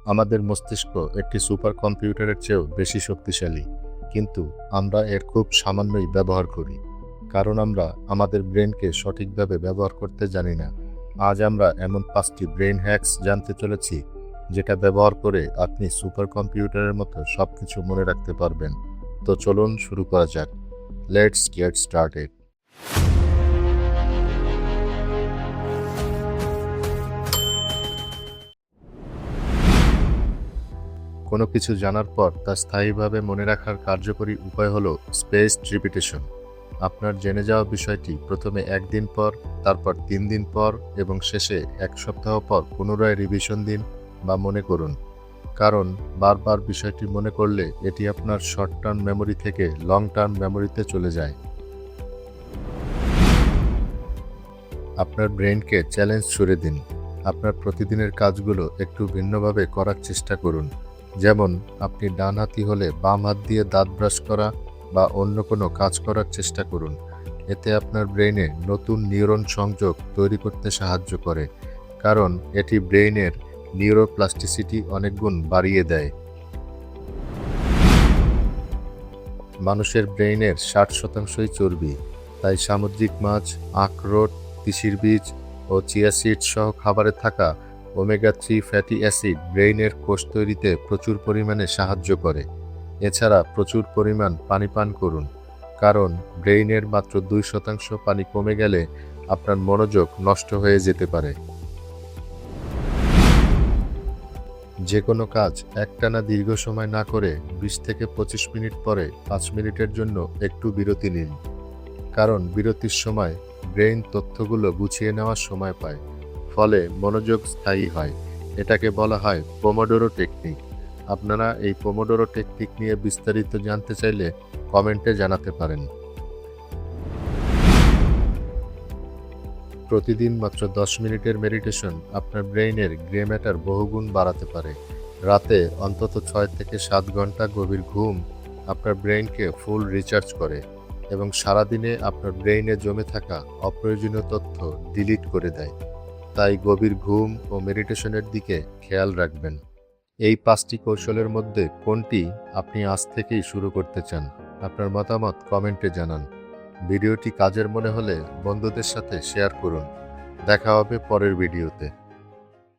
আমাদের মস্তিষ্ক একটি সুপার কম্পিউটারের চেয়েও বেশি শক্তিশালী, কিন্তু আমরা এর খুব সামান্যই ব্যবহার করি, কারণ আমরা আমাদের ব্রেনকে সঠিকভাবে ব্যবহার করতে জানি না। আজ আমরা এমন 5টি ব্রেন হ্যাকস জানতে চলেছি, যেটা ব্যবহার করে আপনি সুপার কম্পিউটারের মতো সবকিছু মনে রাখতে পারবেন। তো চলুন শুরু করা যাক। Let's get started. কোনো কিছু জানার পর তা স্থায়ীভাবে মনে রাখার কার্যকরী উপায় হলো স্পেসড রিপিটেশন। আপনার জেনে যাওয়া বিষয়টি প্রথমে একদিন পর, তারপর 3 দিন পর এবং শেষে 1 সপ্তাহ পর পুনরায় রিভিশন দিন বা মনে করুন। কারণ বারবার বিষয়টি মনে করলে এটি আপনার শর্ট টার্ম মেমোরি থেকে লং টার্ম মেমোরিতে চলে যায়। আপনার ব্রেনকে চ্যালেঞ্জ ছুড়ে দিন। আপনার প্রতিদিনের কাজগুলো একটু ভিন্নভাবে করার চেষ্টা করুন। যেমন, আপনি ডানহাতি হলে বাম হাত দিয়ে দাঁত ব্রাশ করা বা অন্য কোনো কাজ করার চেষ্টা করুন। এতে আপনার ব্রেইনে নতুন নিউরন সংযোগ তৈরি করতে সাহায্য করে, কারণ এটি ব্রেইনের নিউরোপ্লাস্টিসিটি অনেক গুণ বাড়িয়ে দেয়। মানুষের ব্রেইনের 60%ই চর্বি, তাই সামুদ্রিক মাছ, আখরোট, তিসির বীজ ও চিয়া সিডস সহ খাবারে থাকা ওমেগা-3 ফ্যাটি অ্যাসিড ব্রেইনের কোষ তৈরিতে প্রচুর পরিমাণে সাহায্য করে। এছাড়া প্রচুর পরিমাণ পানি পান করুন, কারণ ব্রেইনের মাত্র 2% পানি কমে গেলে আপনার মনোযোগ নষ্ট হয়ে যেতে পারে। যে কোনো কাজ একটানা দীর্ঘ সময় না করে 20 থেকে 25 মিনিট পরে 5 মিনিটের জন্য একটু বিরতি নিন, কারণ বিরতির সময় ব্রেইন তথ্যগুলো গুছিয়ে নেওয়ার সময় পায়, ফলে মনোযোগ স্থায়ী হয়। এটাকে বলা হয় পোমোডোরো টেকনিক। আপনারা এই পোমোডোরো টেকনিক নিয়ে বিস্তারিত জানতে চাইলে কমেন্টে জানাতে পারেন। প্রতিদিন মাত্র 10 মিনিটের মেডিটেশন আপনার ব্রেইনের গ্রে ম্যাটার বহুগুণ বাড়াতে পারে। রাতে অন্তত 6 থেকে 7 ঘন্টা গভীর ঘুম আপনার ব্রেইনকে ফুল রিচার্জ করে এবং সারাদিনে আপনার ব্রেইনে জমে থাকা অপ্রয়োজনীয় তথ্য ডিলিট করে দেয়। তাই গভীর ঘুম ও মেডিটেশনের দিকে খেয়াল রাখবেন। এই 5টি কৌশলের মধ্যে কোনটি আপনি আজ থেকেই শুরু করতে চান? আপনার মতামত কমেন্টে জানান। ভিডিওটি কাজের মনে হলে বন্ধুদের সাথে শেয়ার করুন। দেখা হবে পরের ভিডিওতে।